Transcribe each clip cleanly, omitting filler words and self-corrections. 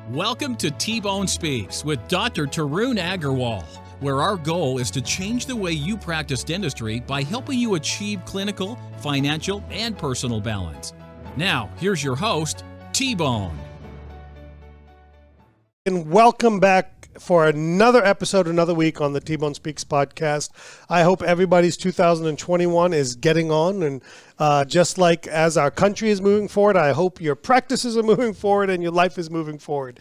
Welcome to T-Bone Speaks with Dr. Tarun Agarwal, where our goal is to change the way you practice dentistry by helping you achieve clinical, financial, and personal balance. Now, here's your host, T-Bone. And welcome back for another episode, another week on the T-Bone Speaks podcast. I hope everybody's 2021 is getting on, and just like as our country is moving forward, I hope your practices are moving forward and your life is moving forward.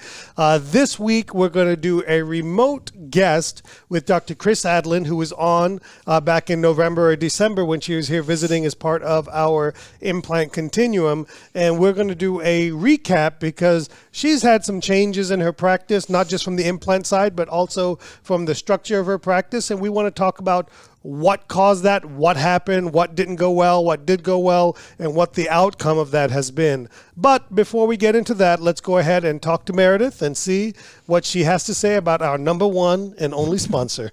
This week, we're going to do a remote guest with Dr. Kris Aadland, who was on back in November or December when she was here visiting as part of our Implant Continuum. And we're going to do a recap because she's had some changes in her practice, not just from the implant side, but also from the structure of her practice. And we want to talk about what caused that, what happened, what didn't go well, what did go well, and what the outcome of that has been. But before we get into that, let's go ahead and talk to Meredith and see what she has to say about our number one and only sponsor.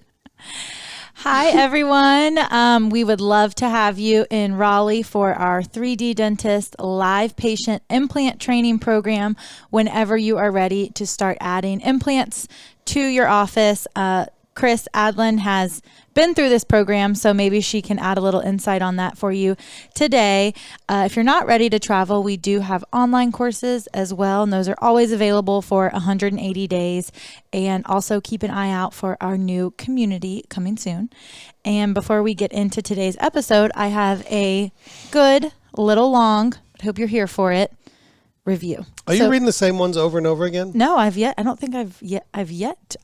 Hi, everyone. We would love to have you in Raleigh for our 3D Dentist live patient implant training program whenever you are ready to start adding implants to your office. Kris Aadland has been through this program, so maybe she can add a little insight on that for you today. If you're not ready to travel, we do have online courses as well, and those are always available for 180 days. And also keep an eye out for our new community coming soon. And before we get into today's episode, I have a good, little long, but hope you're here for it, review. Are you reading the same ones over and over again? No, I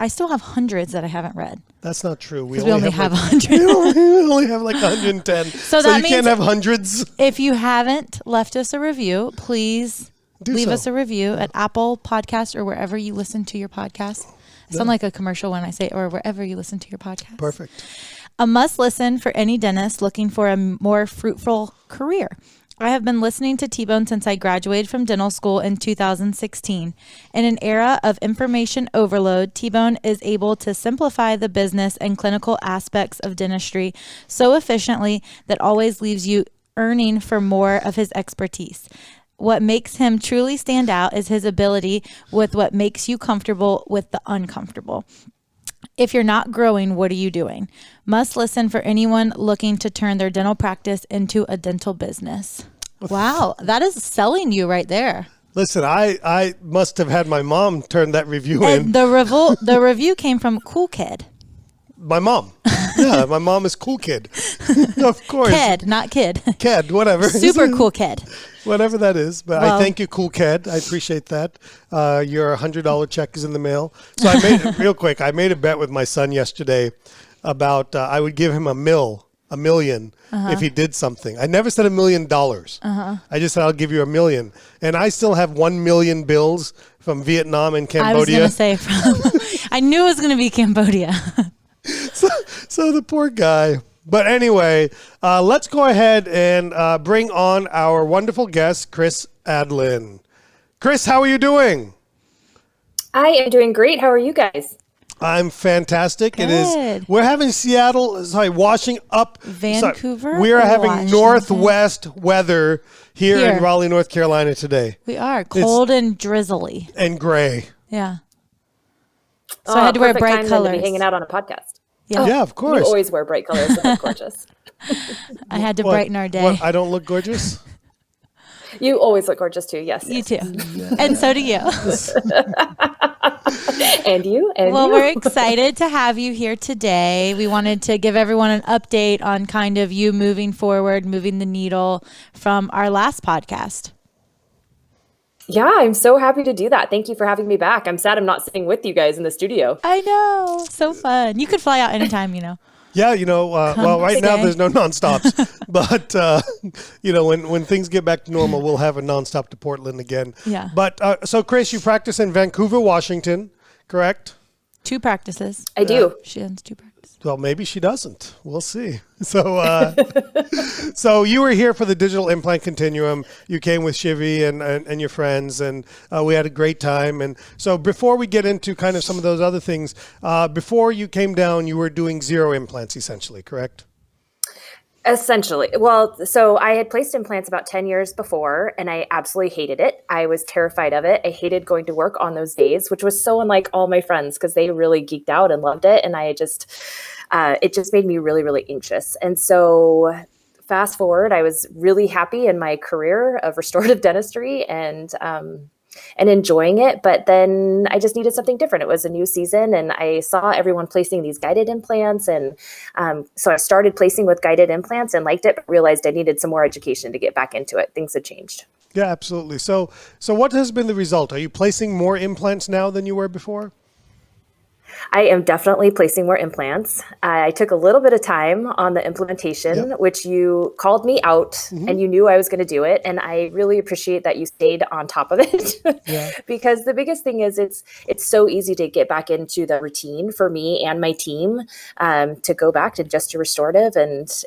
still have hundreds that I haven't read. That's not true. We only have 100. We only have like 110. So that you means can't have hundreds. If you haven't left us a review, please leave us a review at Apple Podcast or wherever you listen to your podcast. I sound like a commercial when I say, or wherever you listen to your podcast. Perfect. A must listen for any dentist looking for a more fruitful career. I have been listening to T-Bone since I graduated from dental school in 2016. In an era of information overload, T-Bone is able to simplify the business and clinical aspects of dentistry so efficiently that always leaves you earning for more of his expertise. What makes him truly stand out is his ability with what makes you comfortable with the uncomfortable. If you're not growing, what are you doing? Must listen for anyone looking to turn their dental practice into a dental business. Wow, that is selling you right there. Listen, I must have had my mom turn that review in. The review came from Cool Kid. My mom. Yeah, my mom is Cool Kid. Of course. Kid, not kid. Kid, whatever. Super Cool Kid. Whatever that is. But I thank you, Cool Kid. I appreciate that. Your $100 check is in the mail. So I made a bet with my son yesterday about I would give him a million if he did something. I never said $1 million. I just said I'll give you $1 million. And I still have 1 million bills from Vietnam and Cambodia. I was going to say I knew it was going to be Cambodia. So the poor guy. But anyway, let's go ahead and bring on our wonderful guest, Kris Aadland. Kris, how are you doing? I am doing great. How are you guys? I'm fantastic. Good. It is. We're having Vancouver. We are having northwest weather here in Raleigh, North Carolina today. We are cold and drizzly and gray. Yeah. So I had to wear bright colors. To be hanging out on a podcast. Yeah, of course. You always wear bright colors. That's gorgeous. I had to brighten our day. What, I don't look gorgeous? You always look gorgeous too. Yes. You too. And so do you. And you. Well, we're excited to have you here today. We wanted to give everyone an update on kind of you moving forward, moving the needle from our last podcast. Yeah, I'm so happy to do that. Thank you for having me back. I'm sad I'm not sitting with you guys in the studio. I know. So fun. You could fly out anytime, Yeah, well, right now there's no nonstops. But, when things get back to normal, we'll have a nonstop to Portland again. Yeah. But, so Kris, you practice in Vancouver, Washington, correct? 2 practices. I do. She owns 2 practices. Well, maybe she doesn't. We'll see. So, so you were here for the Digital Implant Continuum. You came with Shivy and your friends, and we had a great time. And so before we get into kind of some of those other things, before you came down, you were doing 0 implants, essentially, correct? Essentially. Well, so I had placed implants about 10 years before, and I absolutely hated it. I was terrified of it. I hated going to work on those days, which was so unlike all my friends because they really geeked out and loved it. And it just made me really, really anxious. And so fast forward, I was really happy in my career of restorative dentistry and enjoying it. But then I just needed something different. It was a new season and I saw everyone placing these guided implants. And so I started placing with guided implants and liked it, but realized I needed some more education to get back into it. Things had changed. Yeah, absolutely. So what has been the result? Are you placing more implants now than you were before? I am definitely placing more implants. I took a little bit of time on the implementation, which you called me out and you knew I was going to do it. And I really appreciate that you stayed on top of it because the biggest thing is it's so easy to get back into the routine for me and my team to go back to just to restorative, and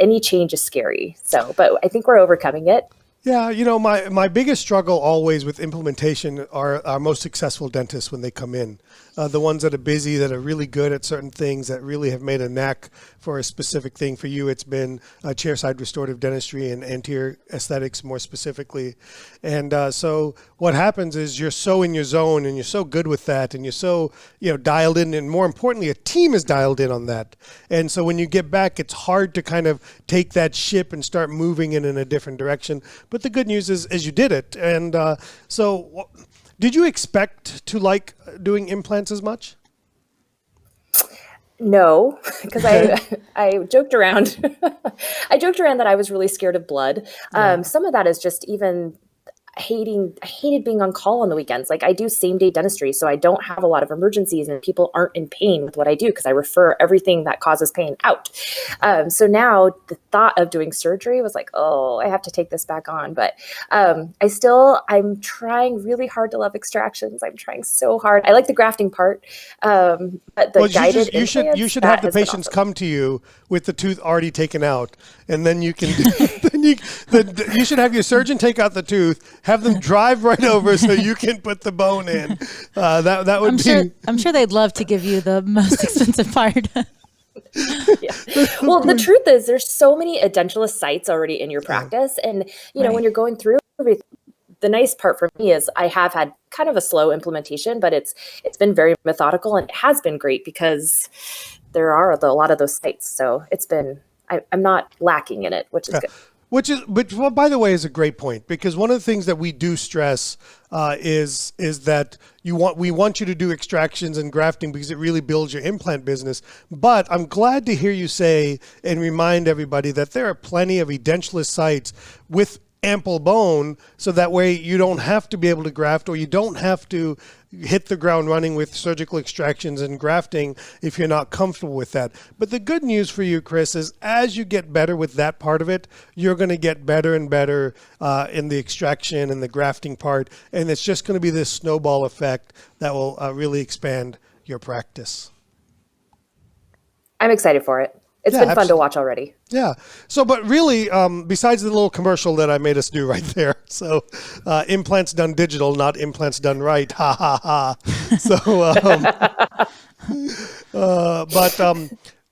any change is scary. So, but I think we're overcoming it. Yeah, my biggest struggle always with implementation are our most successful dentists when they come in. The ones that are busy, that are really good at certain things, that really have made a knack for a specific thing. For you, it's been chairside restorative dentistry and anterior aesthetics more specifically. And so what happens is you're so in your zone and you're so good with that and you're so dialed in, and more importantly, a team is dialed in on that. And so when you get back, it's hard to kind of take that ship and start moving it in a different direction. But the good news is you did it. And so did you expect to like doing implants as much? No, because I joked around. I joked around that I was really scared of blood. Some of that is just even I hated being on call on the weekends. Like I do same day dentistry, so I don't have a lot of emergencies and people aren't in pain with what I do because I refer everything that causes pain out. So now the thought of doing surgery was like, oh, I have to take this back on. But I'm trying really hard to love extractions. I'm trying so hard. I like the grafting part, but the guided implants, you should have the patients come to you with the tooth already taken out, and then you can you should have your surgeon take out the tooth, have them drive right over so you can put the bone in. That would I'm sure they'd love to give you the most expensive part. Well, the truth is there's so many edentulous sites already in your practice. And, when you're going through everything, the nice part for me is I have had kind of a slow implementation, but it's been very methodical, and it has been great because there are a lot of those sites. So I'm not lacking in it, which is good. Which, by the way, is a great point, because one of the things that we do stress is that we want you to do extractions and grafting because it really builds your implant business. But I'm glad to hear you say and remind everybody that there are plenty of edentulous sites with ample bone, so that way you don't have to be able to graft, or you don't have to hit the ground running with surgical extractions and grafting if you're not comfortable with that. But the good news for you, Kris, is as you get better with that part of it, you're going to get better and better in the extraction and the grafting part, and it's just going to be this snowball effect that will really expand your practice. I'm excited for it. It's been fun to watch already. Yeah. So, but really, besides the little commercial that I made us do right there, so implants done digital, not implants done right. Ha ha ha. So,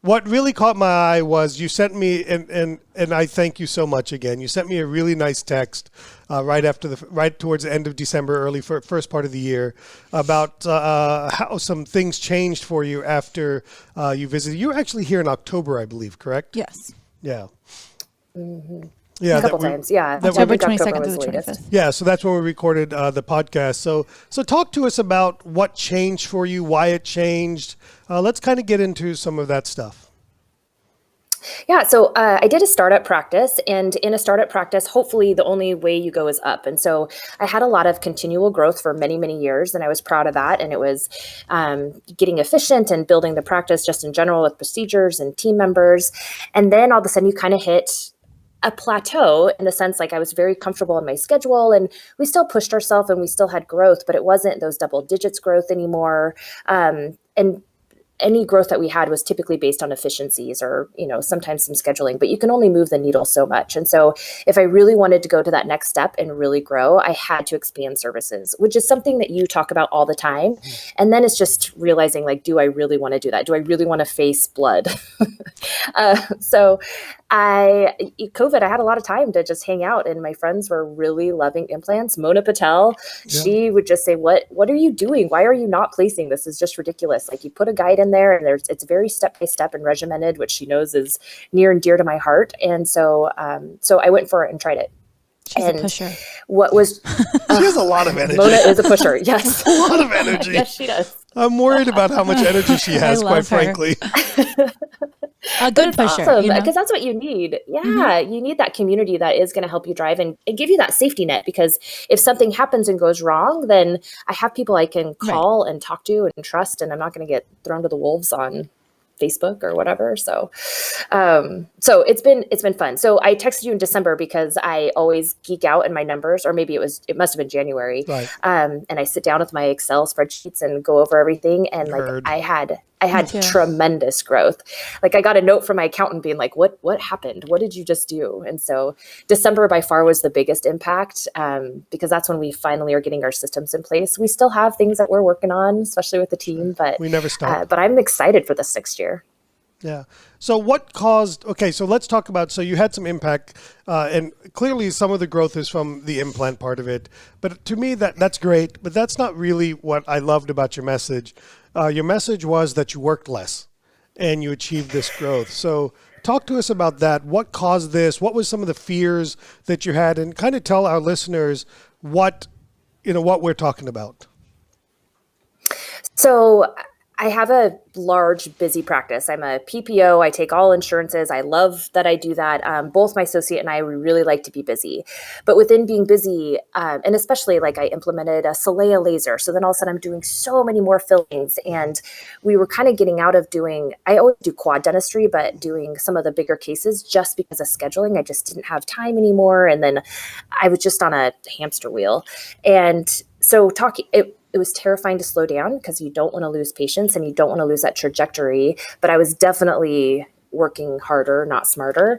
what really caught my eye was you sent me, and I thank you so much again. You sent me a really nice text right towards the end of December, early first part of the year, about how some things changed for you after you visited. You were actually here in October, I believe, correct? Yes. Yeah. Mm-hmm. Yeah, a couple times. Yeah, October 22nd to the 25th. Yeah, so that's when we recorded the podcast. So talk to us about what changed for you, why it changed. Let's kind of get into some of that stuff. Yeah, so I did a startup practice, and in a startup practice, hopefully the only way you go is up. And so I had a lot of continual growth for many, many years, and I was proud of that. And it was getting efficient and building the practice just in general with procedures and team members. And then all of a sudden you kind of hit a plateau in the sense like I was very comfortable in my schedule, and we still pushed ourselves and we still had growth, but it wasn't those double digits growth anymore. And any growth that we had was typically based on efficiencies or, sometimes some scheduling, but you can only move the needle so much. And so if I really wanted to go to that next step and really grow, I had to expand services, which is something that you talk about all the time. And then it's just realizing, like, do I really want to do that? Do I really want to face blood? So COVID, I had a lot of time to just hang out, and my friends were really loving implants. Mona Patel, she would just say, what are you doing? Why are you not placing? This is just ridiculous. Like, you put a guide in there and it's very step-by-step and regimented, which she knows is near and dear to my heart. And so I went for it and tried it. She's a pusher. What was she has a lot of energy. Mona is a pusher. Yes. A lot of energy. Yes, she does. I'm worried about how much energy she has, quite frankly. A good pusher. Awesome, because that's what you need. Yeah, you need that community that is going to help you drive and give you that safety net, because if something happens and goes wrong, then I have people I can call and talk to and trust, and I'm not going to get thrown to the wolves on Facebook or whatever. So it's been fun. So I texted you in December because I always geek out in my numbers, or maybe it must have been January. Right. And I sit down with my Excel spreadsheets and go over everything. And I had tremendous growth. Like, I got a note from my accountant being like, what happened? What did you just do? And so December by far was the biggest impact, because that's when we finally are getting our systems in place. We still have things that we're working on, especially with the team, but we never stop. But I'm excited for this next year. Yeah. So what caused, so let's talk about, so you had some impact, and clearly some of the growth is from the implant part of it. But to me, that's great, but that's not really what I loved about your message. Your message was that you worked less and you achieved this growth. So talk to us about that. What caused this? What was some of the fears that you had? And kind of tell our listeners what we're talking about. So I have a large, busy practice. I'm a PPO. I take all insurances. I love that I do that. Both my associate and I, we really like to be busy. But within being busy, and especially like I implemented a Solea laser. So then all of a sudden I'm doing so many more fillings. And we were kind of getting out of doing, I always do quad dentistry, but doing some of the bigger cases just because of scheduling. I just didn't have time anymore. And then I was just on a hamster wheel. And so it was terrifying to slow down, because you don't want to lose patients and you don't want to lose that trajectory. But I was definitely working harder, not smarter.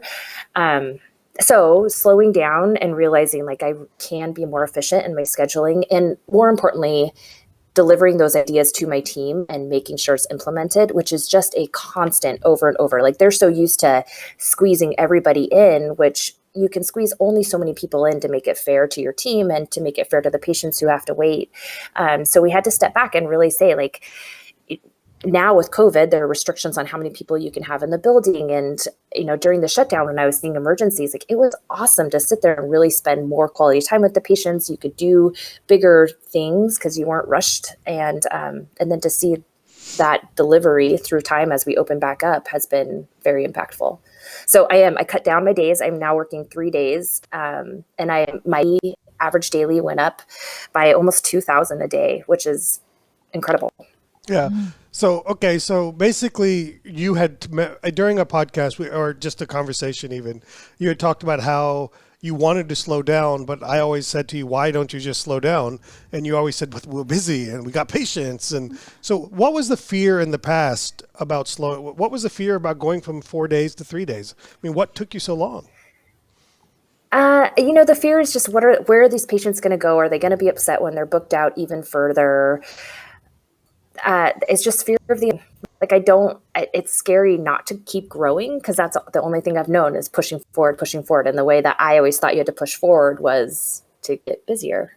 So slowing down and realizing like I can be more efficient in my scheduling, and more importantly, delivering those ideas to my team and making sure it's implemented, which is just a constant over and over. Like, they're so used to squeezing everybody in, which you can squeeze only so many people in to make it fair to your team and to make it fair to the patients who have to wait. So we had to step back and really say, like, now with COVID, there are restrictions on how many people you can have in the building. And, during the shutdown, when I was seeing emergencies, like, it was awesome to sit there and really spend more quality time with the patients. You could do bigger things because you weren't rushed. And then to see that delivery through time as we open back up has been very impactful. So I cut down my days. I'm now working 3 days. And my average daily went up by almost 2,000 a day, which is incredible. Yeah. So basically you had, during a podcast or just a conversation even, you had talked about how you wanted to slow down, but I always said to you, why don't you just slow down? And you always said, but we're busy and we got patients. And so what was the fear in the past about slowing? What was the fear about going from 4 days to 3 days? I mean, what took you so long? The fear is just where are these patients going to go? Are they going to be upset when they're booked out even further? It's just fear of it's scary not to keep growing, because that's the only thing I've known is pushing forward. And the way that I always thought you had to push forward was to get busier.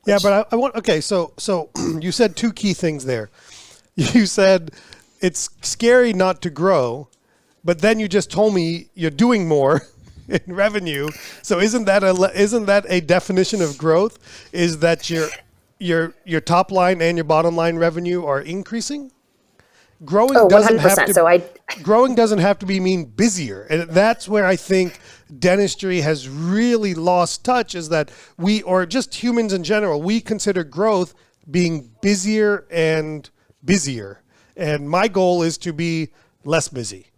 Yeah, but I want, so you said two key things there. You said it's scary not to grow, but then you just told me you're doing more in revenue. So isn't that a definition of growth? Is that your top line and your bottom line revenue are increasing? Growing doesn't 100%. Growing doesn't have to mean busier. And that's where I think dentistry has really lost touch, is that or just humans in general, we consider growth being busier and busier. And my goal is to be less busy.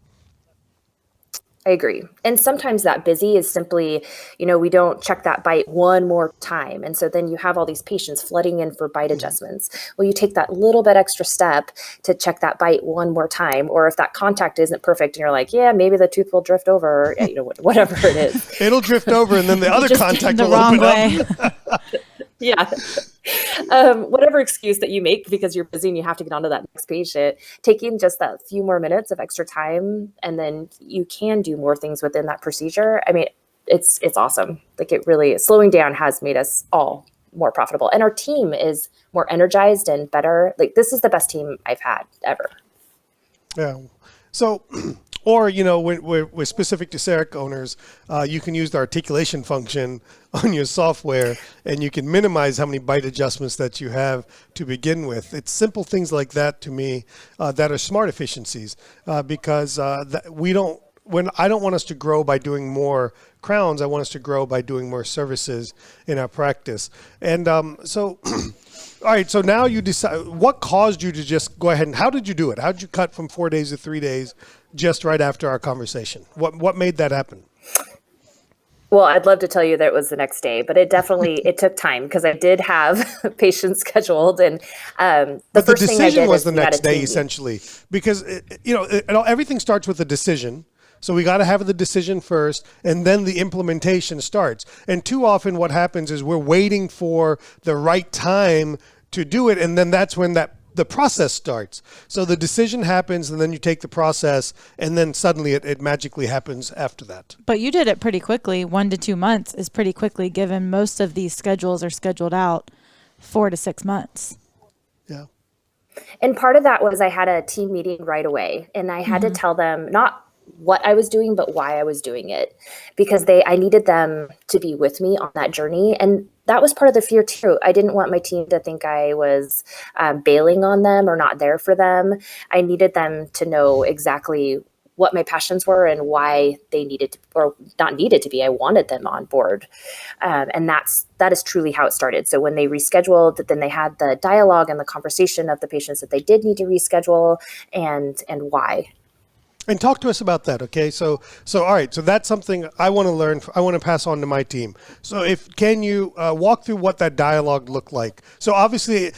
I agree. And sometimes that busy is simply, we don't check that bite one more time. And so then you have all these patients flooding in for bite adjustments. Well, you take that little bit extra step to check that bite one more time. Or if that contact isn't perfect and you're like, yeah, maybe the tooth will drift over, whatever it is. It'll drift over and then the other contact the will wrong open way. up. Yeah. Whatever excuse that you make because you're busy and you have to get onto that next patient, taking just that few more minutes of extra time, and then you can do more things within that procedure. I mean, it's awesome. Like, it really, slowing down has made us all more profitable, and our team is more energized and better. Like, this is the best team I've had ever. Yeah. So, or, with specific to CEREC owners, you can use the articulation function on your software and you can minimize how many bite adjustments that you have to begin with. It's simple things like that to me that are smart efficiencies because I don't want us to grow by doing more crowns. I want us to grow by doing more services in our practice. And so, all right, so now you decide, what caused you to just go ahead and how did you do it? How did you cut from 4 days to 3 days just right after our conversation? What made that happen? Well, I'd love to tell you that it was the next day, but it took time because I did have patients scheduled. And but the decision was the next day, essentially, because everything starts with a decision. So we got to have the decision first, and then the implementation starts. And too often what happens is we're waiting for the right time to do it, and then that's when the process starts. So the decision happens, and then you take the process, and then suddenly it magically happens after that. But you did it pretty quickly. 1 to 2 months is pretty quickly, given most of these schedules are scheduled out 4 to 6 months. Yeah. And part of that was I had a team meeting right away, and I had to tell them not what I was doing, but why I was doing it, because I needed them to be with me on that journey. And that was part of the fear too. I didn't want my team to think I was bailing on them or not there for them. I needed them to know exactly what my passions were and why they needed to, or not needed to be. I wanted them on board. And that is truly how it started. So when they rescheduled, then they had the dialogue and the conversation of the patients that they did need to reschedule and why. And talk to us about that, okay? So all right, so that's something I want to learn. I want to pass on to my team. So can you walk through what that dialogue looked like? So obviously,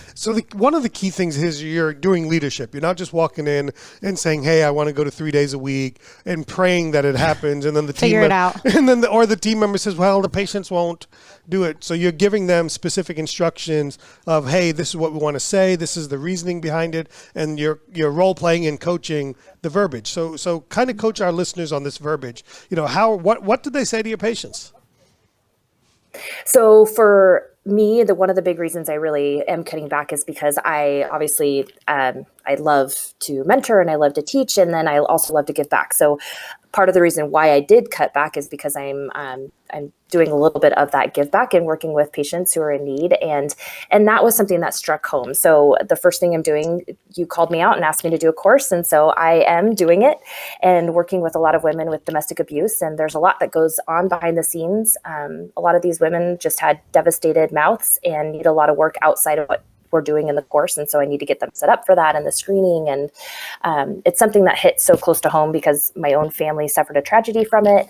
one of the key things is you're doing leadership. You're not just walking in and saying, "Hey, I want to go to 3 days a week," and praying that it happens, and then the figure it out, and then the team member says, "Well, the patients won't do it." So you're giving them specific instructions of, "Hey, this is what we want to say. This is the reasoning behind it," and you're role playing and coaching the verbiage. So kind of coach our listeners on this verbiage. What did they say to your patients? So for me, one of the big reasons I really am cutting back is because I obviously I love to mentor and I love to teach, and then I also love to give back. So part of the reason why I did cut back is because I'm doing a little bit of that give back and working with patients who are in need, and that was something that struck home. So the first thing I'm doing, you called me out and asked me to do a course, and so I am doing it and working with a lot of women with domestic abuse, and there's a lot that goes on behind the scenes. A lot of these women just had devastated mouths and need a lot of work outside of what we're doing in the course. And so I need to get them set up for that and the screening. And it's something that hits so close to home because my own family suffered a tragedy from it.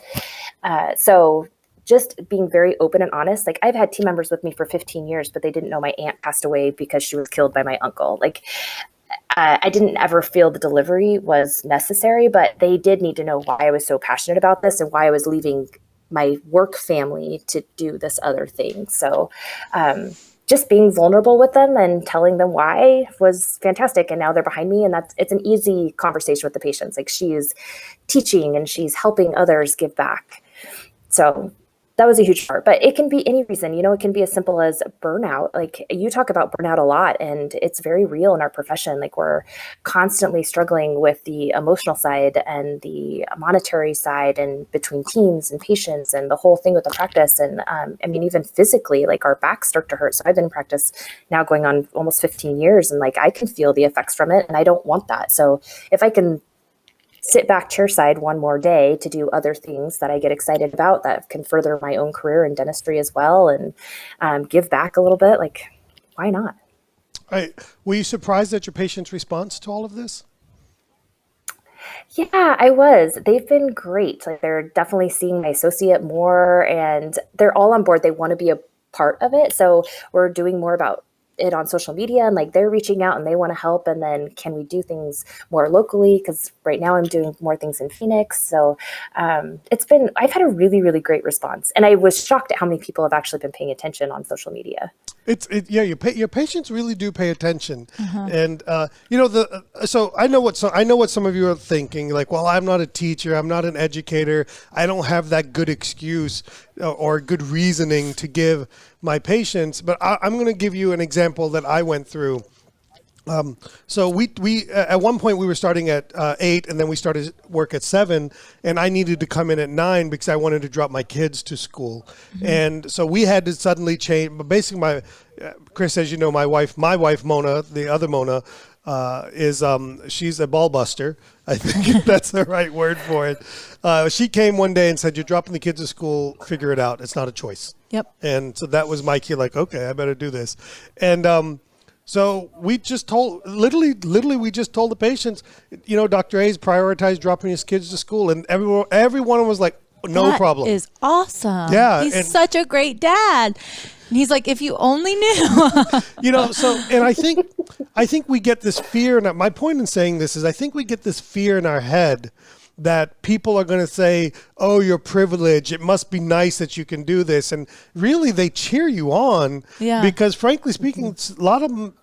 So just being very open and honest, like I've had team members with me for 15 years, but they didn't know my aunt passed away because she was killed by my uncle. Like I didn't ever feel the delivery was necessary, but they did need to know why I was so passionate about this and why I was leaving my work family to do this other thing. So, just being vulnerable with them and telling them why was fantastic. And now they're behind me, and it's an easy conversation with the patients. Like, she is teaching and she's helping others give back. So that was a huge part, but it can be any reason. It can be as simple as burnout. Like, you talk about burnout a lot, and it's very real in our profession. Like, we're constantly struggling with the emotional side and the monetary side, and between teams and patients and the whole thing with the practice. And even physically, like, our backs start to hurt. So I've been in practice now going on almost 15 years, and like, I can feel the effects from it, and I don't want that. So if I can sit back chairside one more day to do other things that I get excited about that can further my own career in dentistry as well, and give back a little bit, like, why not? Were you surprised at your patient's response to all of this? Yeah, I was. They've been great. Like they're definitely seeing my associate more and they're all on board. They want to be a part of it. So we're doing more about it on social media and like they're reaching out and they want to help. And then can we do things more locally? Because right now I'm doing more things in Phoenix. So I've had a really, really great response. And I was shocked at how many people have actually been paying attention on social media. Your patients really do pay attention, and so I know what some of you are thinking. Like, well, I'm not a teacher, I'm not an educator, I don't have that good excuse or good reasoning to give my patients. But I'm going to give you an example that I went through. So we at one point we were starting at 8 and then we started work at 7 and I needed to come in at 9 because I wanted to drop my kids to school. And so we had to suddenly change. But basically Kris, as you know, my wife Mona, the other Mona, she's a ball buster. I think that's the right word for it. She came one day and said, "You're dropping the kids to school, figure it out. It's not a choice." Yep. And so that was my key, like, okay, I better do this. And so we just told, literally, we just told the patients, Dr. A's prioritized dropping his kids to school, and everyone was like, no problem. That is awesome. Yeah, he's such a great dad. And he's like, if you only knew. And I think we get this fear. And my point in saying this is, I think we get this fear in our head that people are going to say, "Oh, you're privileged. It must be nice that you can do this." And really, they cheer you on because, frankly speaking, a lot of them,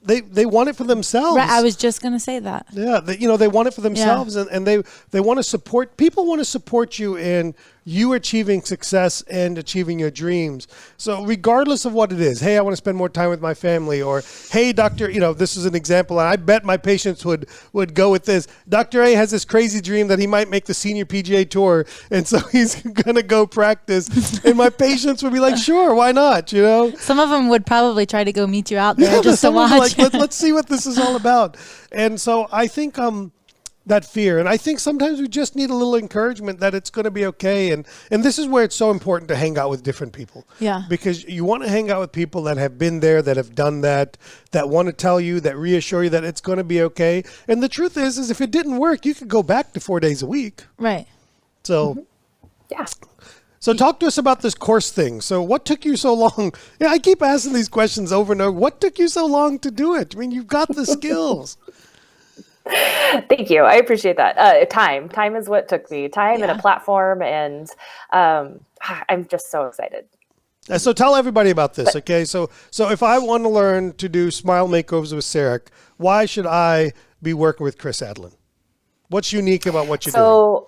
they want it for themselves. Right, I was just going to say that. Yeah, they want it for themselves, and they want to support. People want to support you in you achieving success and achieving your dreams. So regardless of what it is, hey, I want to spend more time with my family, or hey, doctor, this is an example, and I bet my patients would go with this. Dr. A has this crazy dream that he might make the senior PGA tour, and so he's going to go practice. And my patients would be like, sure, why not, Some of them would probably try to go meet you out there just to watch. Like, let's see what this is all about. And so I think that fear. And I think sometimes we just need a little encouragement that it's going to be okay. And this is where it's so important to hang out with different people. Yeah. Because you want to hang out with people that have been there, that have done that want to tell you, that reassure you that it's going to be okay. And the truth is if it didn't work, you could go back to 4 days a week. Right. So, yeah. So talk to us about this course thing. So what took you so long? Yeah, I keep asking these questions over and over. What took you so long to do it? I mean, you've got the skills. Thank you. I appreciate that. Time is what took me. Time and a platform, and I'm just so excited. So tell everybody about this, okay? So if I want to learn to do smile makeovers with Sarek, why should I be working with Kris Aadland? What's unique about what you're doing?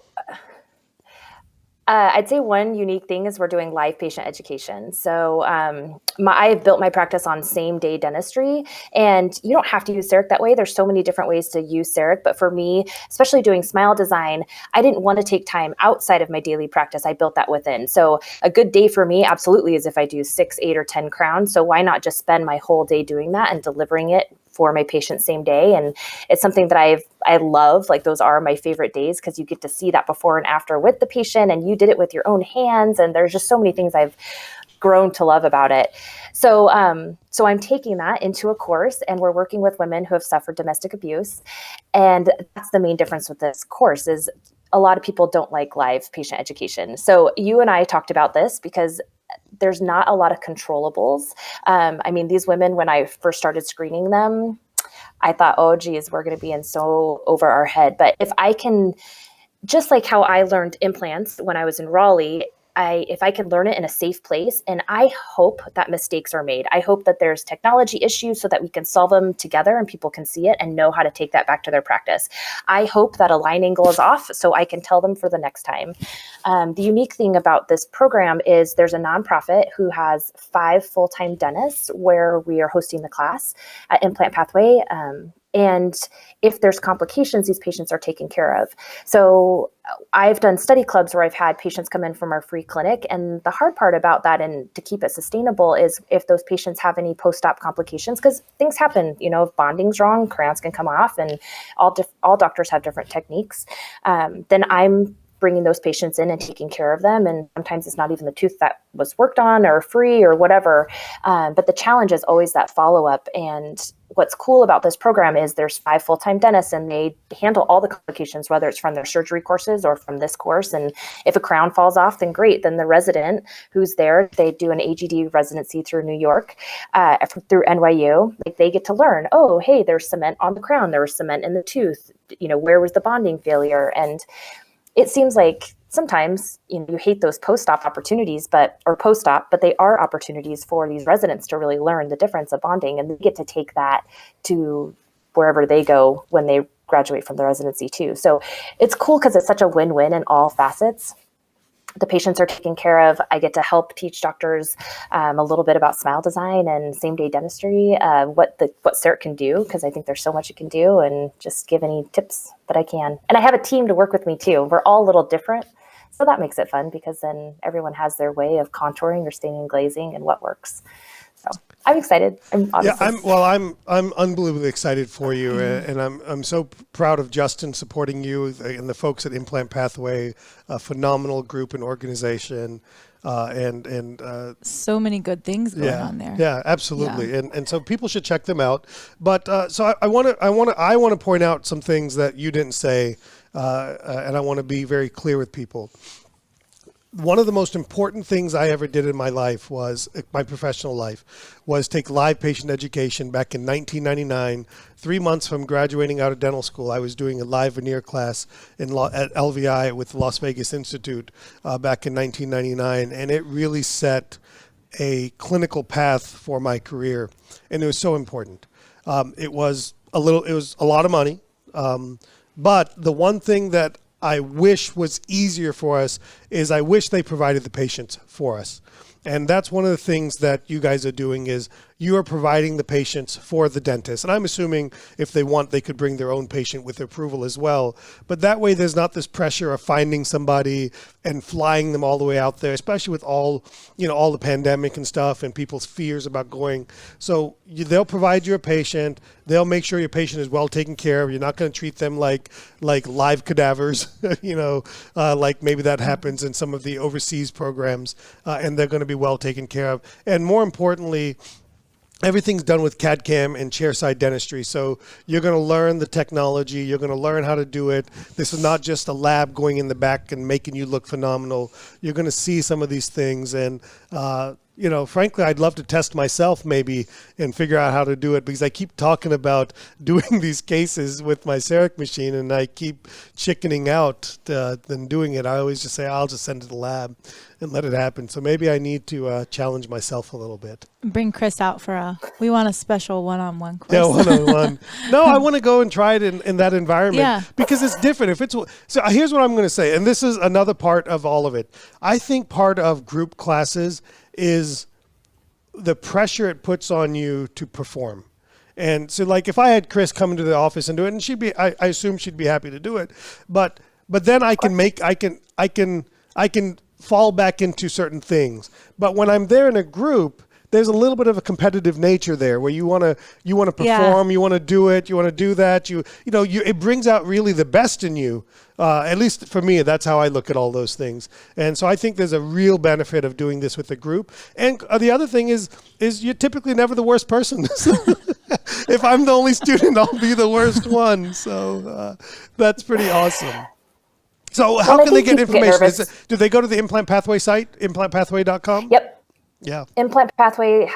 I'd say one unique thing is we're doing live patient education. So I have built my practice on same day dentistry, and you don't have to use Sarek that way. There's so many different ways to use Sarek, but for me, especially doing smile design, I didn't want to take time outside of my daily practice. I built that within. So a good day for me absolutely is if I do 6, 8, or 10 crowns. So why not just spend my whole day doing that and delivering it for my patient same day? And it's something that I love. Like those are my favorite days because you get to see that before and after with the patient, and you did it with your own hands. And there's just so many things I've grown to love about it. So I'm taking that into a course, and we're working with women who have suffered domestic abuse. And that's the main difference with this course is a lot of people don't like live patient education. So you and I talked about this because there's not a lot of controllables. These women, when I first started screening them, I thought, oh, geez, we're going to be in so over our head. But if I can, just like how I learned implants when I was in Raleigh, if I can learn it in a safe place, and I hope that mistakes are made. I hope that there's technology issues so that we can solve them together and people can see it and know how to take that back to their practice. I hope that a line angle is off so I can tell them for the next time. The unique thing about this program is there's a nonprofit who has 5 full-time dentists where we are hosting the class at Implant Pathway. And if there's complications, these patients are taken care of. So I've done study clubs where I've had patients come in from our free clinic. And the hard part about that, and to keep it sustainable, is if those patients have any post-op complications, because things happen, if bonding's wrong, crowns can come off, and all doctors have different techniques. Then I'm bringing those patients in and taking care of them. And sometimes it's not even the tooth that was worked on or free or whatever. But the challenge is always that follow-up. And what's cool about this program is there's 5 full-time dentists, and they handle all the complications, whether it's from their surgery courses or from this course. And if a crown falls off, then great. Then the resident who's there, they do an AGD residency through New York, through NYU. Like, they get to learn, oh, hey, there's cement on the crown, there was cement in the tooth, where was the bonding failure? And it seems like sometimes, you hate those post-op opportunities, but they are opportunities for these residents to really learn the difference of bonding, and they get to take that to wherever they go when they graduate from the residency too. So it's cool because it's such a win-win in all facets. The patients are taken care of. I get to help teach doctors a little bit about smile design and same-day dentistry, what CERT can do, because I think there's so much it can do, and just give any tips that I can. And I have a team to work with me too. We're all a little different, so that makes it fun because then everyone has their way of contouring or staining and glazing and what works. So I'm excited. I'm unbelievably excited for you, and I'm so proud of Justin supporting you and the folks at Implant Pathway, a phenomenal group and organization, and so many good things going on there. Yeah, absolutely, yeah. And so people should check them out. But so I want to point out some things that you didn't say, and I want to be very clear with people. One of the most important things I ever did in my life my professional life was take live patient education back in 1999. 3 months from graduating out of dental school, I was doing a live veneer class at LVI with the Las Vegas Institute back in 1999. And it really set a clinical path for my career. And it was so important. It was a lot of money. But the one thing that I wish was easier for us is I wish they provided the patients for us. And that's one of the things that you guys are doing is you are providing the patients for the dentist. And I'm assuming if they want, they could bring their own patient with approval as well. But that way there's not this pressure of finding somebody and flying them all the way out there, especially with all the pandemic and stuff and people's fears about going. So they'll provide you a patient. They'll make sure your patient is well taken care of. You're not going to treat them like live cadavers, like maybe that happens in some of the overseas programs, and they're going to be well taken care of. And more importantly, everything's done with CAD/CAM and chairside dentistry. So you're going to learn the technology. You're going to learn how to do it. This is not just a lab going in the back and making you look phenomenal. You're going to see some of these things. And, frankly, I'd love to test myself maybe and figure out how to do it because I keep talking about doing these cases with my CEREC machine and I keep chickening out than doing it. I always just say, I'll just send it to the lab and let it happen. So maybe I need to challenge myself a little bit. Bring Kris out we want a special one-on-one course. Yeah, one-on-one. No, I want to go and try it in that environment because it's different. So here's what I'm going to say, and this is another part of all of it. I think part of group classes is the pressure it puts on you to perform. And so like if I had Kris come into the office and do it, and I assume she'd be happy to do it, but then I can fall back into certain things. But when I'm there in a group, there's a little bit of a competitive nature there where you want to perform, you want to do it, you want to do that. It brings out really the best in you. At least for me, that's how I look at all those things. And so I think there's a real benefit of doing this with a group. And the other thing is you're typically never the worst person. If I'm the only student, I'll be the worst one. So that's pretty awesome. So how can they get information? Do they go to the Implant Pathway site, implantpathway.com? Yep. Yeah. Implant Pathway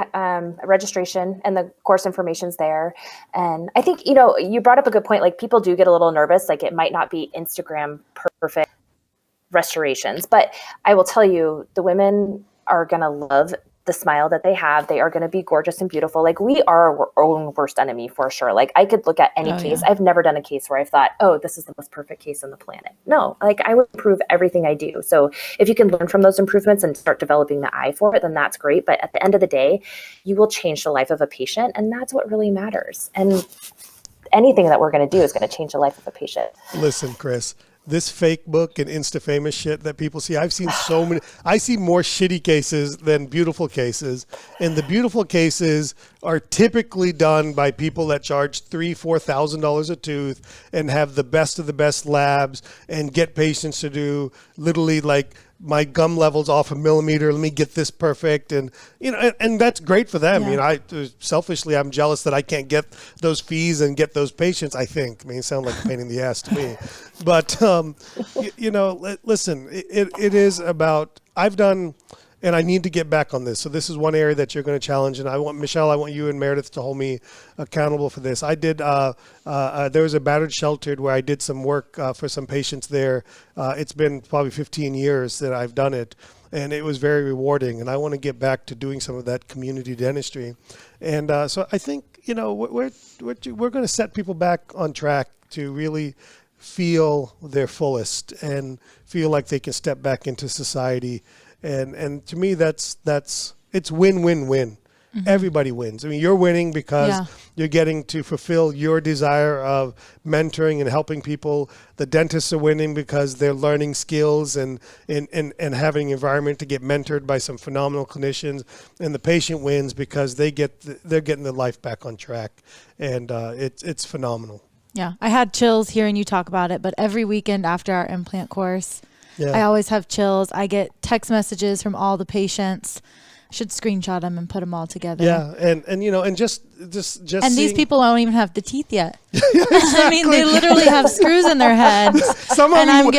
registration and the course information's there. And I think, you brought up a good point. Like people do get a little nervous. Like it might not be Instagram perfect restorations, but I will tell you, the women are going to love the smile that they have. They are going to be gorgeous and beautiful. Like we are our own worst enemy for sure. Like I could look at any case. Yeah. I've never done a case where I've thought, oh, this is the most perfect case on the planet. No, like I would improve everything I do. So if you can learn from those improvements and start developing the eye for it, then that's great. But at the end of the day, you will change the life of a patient. And that's what really matters. And anything that we're going to do is going to change the life of a patient. Listen, Kris. This fake book and Insta-famous shit that people see, I've seen so many. I see more shitty cases than beautiful cases. And the beautiful cases are typically done by people that charge $3,000-$4,000 a tooth and have the best of the best labs and get patients to do literally like my gum level's off a millimeter. Let me get this perfect. And, and that's great for them. Yeah. Selfishly, I'm jealous that I can't get those fees and get those patients, I think. I mean, it sounds like a pain in the ass to me. But, listen, it is about, I've done, and I need to get back on this. So this is one area that you're going to challenge. And I want you and Meredith to hold me accountable for this. I did, there was a battered sheltered where I did some work for some patients there. It's been probably 15 years that I've done it. And it was very rewarding. And I want to get back to doing some of that community dentistry. And so I think, we're going to set people back on track to really feel their fullest and feel like they can step back into society. And to me, it's win-win-win. Mm-hmm. Everybody wins. I mean, you're winning because you're getting to fulfill your desire of mentoring and helping people. The dentists are winning because they're learning skills and having an environment to get mentored by some phenomenal clinicians. And the patient wins because they're getting their life back on track. And it's phenomenal. Yeah, I had chills hearing you talk about it, but every weekend after our implant course, I always have chills. I get text messages from all the patients. I should screenshot them and put them all together. Yeah, and just and these people don't even have the teeth yet. Exactly. I mean, they literally have screws in their heads. Some of them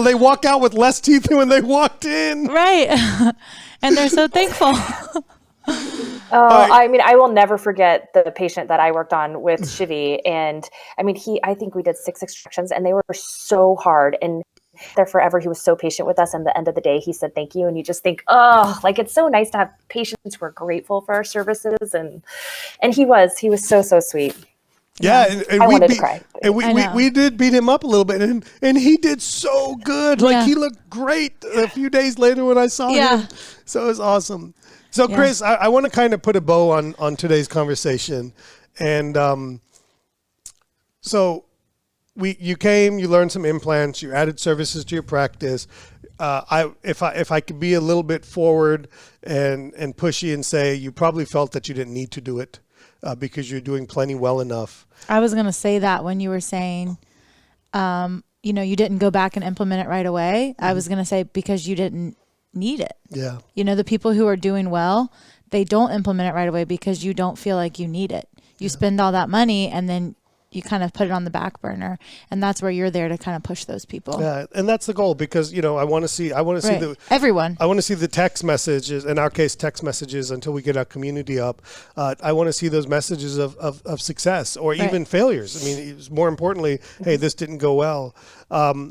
they walk out with less teeth than when they walked in. Right, and they're so thankful. I mean, I will never forget the patient that I worked on with Shivi. And I mean, I think we did 6 extractions and they were so hard. And there forever, he was so patient with us. And at the end of the day, he said, thank you. And you just think, it's so nice to have patients who are grateful for our services. And he was so sweet. Yeah, and I wanted to cry. And we did beat him up a little bit, and he did so good. Like, he looked great a few days later when I saw him. So it was awesome. So, Kris, I want to kind of put a bow on today's conversation. And so you came, you learned some implants, you added services to your practice. If I could be a little bit forward and pushy and say you probably felt that you didn't need to do it because you're doing plenty well enough. I was going to say that when you were saying, you didn't go back and implement it right away. Mm-hmm. I was going to say because you didn't need it. Yeah. The people who are doing well, they don't implement it right away because you don't feel like you need it. You spend all that money and then you kind of put it on the back burner, and that's where you're there to kind of push those people. Yeah, and that's the goal because I want to see everyone. I want to see the text messages, in our case, text messages until we get our community up. I want to see those messages of success or even failures. I mean, more importantly, hey, this didn't go well.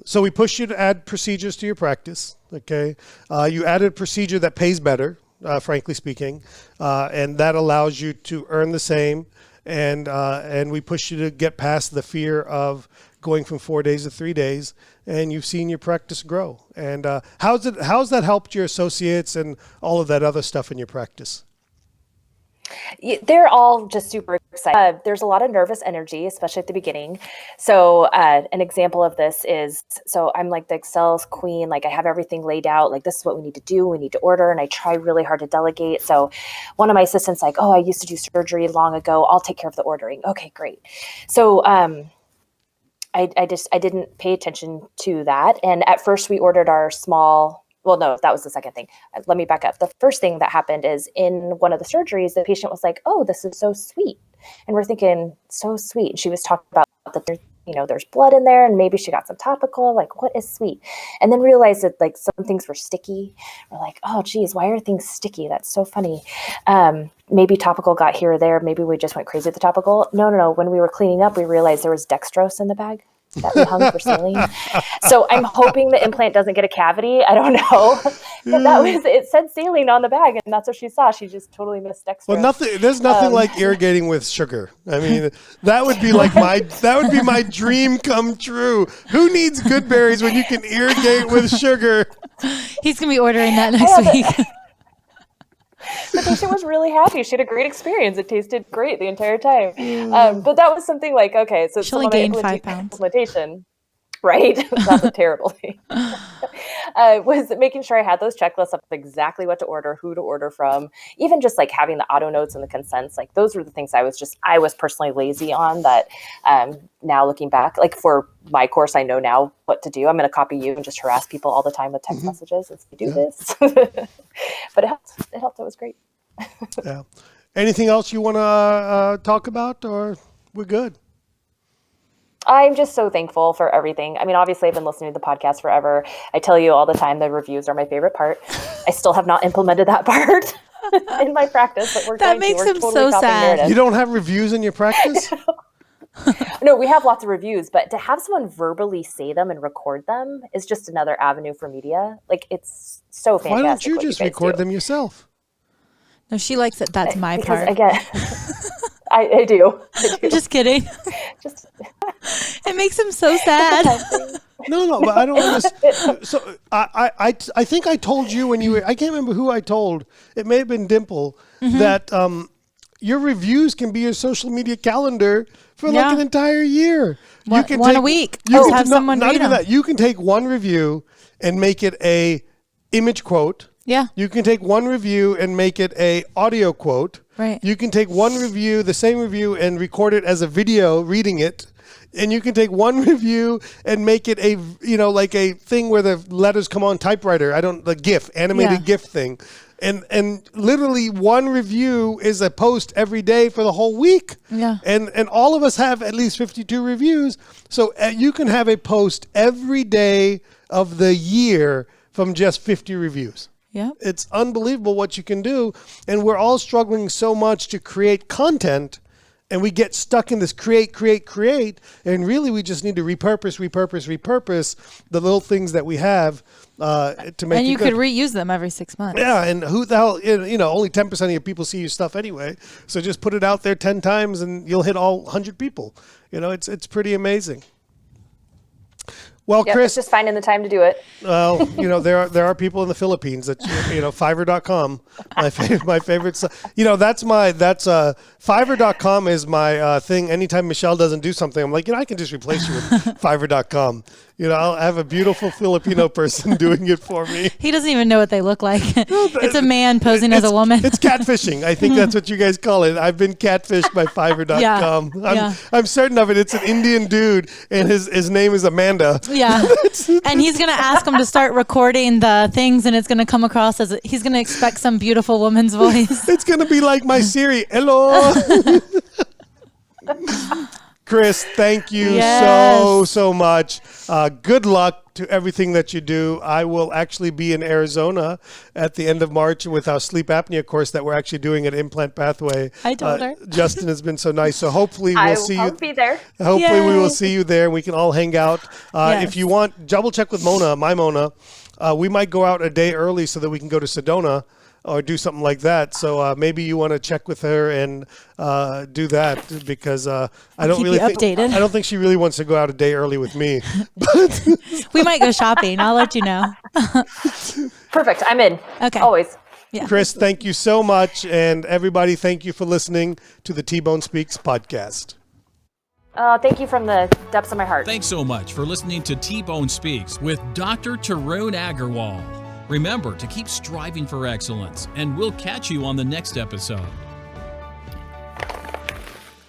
So we pushed you to add procedures to your practice. Okay, you added a procedure that pays better, frankly speaking, and that allows you to earn the same. And we push you to get past the fear of going from 4 days to 3 days, and you've seen your practice grow. And how's that helped your associates and all of that other stuff in your practice? They're all just super excited. There's a lot of nervous energy, especially at the beginning. So an example of this is, so I'm like the Excel's queen. Like I have everything laid out. Like this is what we need to do. We need to order. And I try really hard to delegate. So one of my assistants like, I used to do surgery long ago. I'll take care of the ordering. Okay, great. So I didn't pay attention to that. And at first we ordered our small. Well, no, that was the second thing. Let me back up. The first thing that happened is in one of the surgeries, the patient was like, oh, this is so sweet. And we're thinking, so sweet. And she was talking about that there's blood in there and maybe she got some topical. Like, what is sweet? And then realized that like some things were sticky. We're like, oh, geez, why are things sticky? That's so funny. Maybe topical got here or there. Maybe we just went crazy with the topical. No. When we were cleaning up, we realized there was dextrose in the bag that we hung for saline. So I'm hoping the implant doesn't get a cavity. I don't know. But it said saline on the bag and that's what she saw. She just totally missed dextrose. Well, there's nothing like irrigating with sugar. I mean, that would be my dream come true. Who needs good berries when you can irrigate with sugar? He's going to be ordering that next week. The patient was really happy. She had a great experience. It tasted great the entire time. But that was something like, okay, so she only gained 5 pounds. Implementation. Right? That's a terrible thing. Was making sure I had those checklists of exactly what to order, who to order from, even just like having the auto notes and the consents. Like those were the things I was personally lazy on that now looking back, like for my course, I know now what to do. I'm going to copy you and just harass people all the time with text messages and say, do this. But it helped. It helped. It was great. Yeah. Anything else you want to talk about, or we're good? I'm just so thankful for everything. I mean, obviously, I've been listening to the podcast forever. I tell you all the time, the reviews are my favorite part. I still have not implemented that part in my practice, but we're him totally so sad. narrative. You don't have reviews in your practice? No, we have lots of reviews, but to have someone verbally say them and record them is just another avenue for media. Like, it's so fantastic. Why don't you what just guys record do. them yourself? No, she likes it. That's my Because part. again, I do. I'm just kidding. Just It makes him so sad. No, but I don't understand. So I think I told you when you were, I can't remember who I told. It may have been Dimple that your reviews can be your social media calendar for like an entire year. One a week. You Have someone not read even them. that. You can take one review and make it a image quote. Yeah. You can take one review and make it a audio quote. Right. You can take one review, the same review, and record it as a video reading it. And you can take one review and make it a, like a thing where the letters come on typewriter. The GIF, animated GIF thing. And literally one review is a post every day for the whole week. Yeah. And all of us have at least 52 reviews. So you can have a post every day of the year from just 50 reviews. Yeah. It's unbelievable what you can do. And we're all struggling so much to create content, and we get stuck in this create. And really we just need to repurpose the little things that we have to make And you it good. could reuse them every 6 months. Yeah, and who the hell, only 10% of your people see your stuff anyway. So just put it out there 10 times and you'll hit all 100 people. It's pretty amazing. Well, yeah, Kris, it's just finding the time to do it. well, there are people in the Philippines that Fiverr.com, my favorite. That's Fiverr.com is my thing. Anytime Michelle doesn't do something, I'm like, I can just replace you with Fiverr.com. I'll have a beautiful Filipino person doing it for me. He doesn't even know what they look like. It's a man posing as a woman. It's catfishing. I think that's what you guys call it. I've been catfished by Fiverr.com. I'm certain of it. It's an Indian dude, and his name is Amanda. Yeah. And he's going to ask him to start recording the things, and it's going to come across as he's going to expect some beautiful woman's voice. It's going to be like my Siri. Hello. Kris, thank you so much. Good luck to everything that you do. I will actually be in Arizona at the end of March with our sleep apnea course that we're actually doing at Implant Pathway. I told her. Justin has been so nice. So hopefully we'll see you. I'll be there. Hopefully we Yay. will see you there and we can all hang out. If you want, double check with Mona, my Mona. We might go out a day early so that we can go to Sedona or do something like that. So maybe you want to check with her and do that because I don't keep really you updated. I don't think she really wants to go out a day early with me. We might go shopping. I'll let you know. Perfect. I'm in. Okay. Always. Yeah. Kris, thank you so much. And everybody, thank you for listening to the T-Bone Speaks podcast. Thank you from the depths of my heart. Thanks so much for listening to T-Bone Speaks with Dr. Tarun Agarwal. Remember to keep striving for excellence, and we'll catch you on the next episode.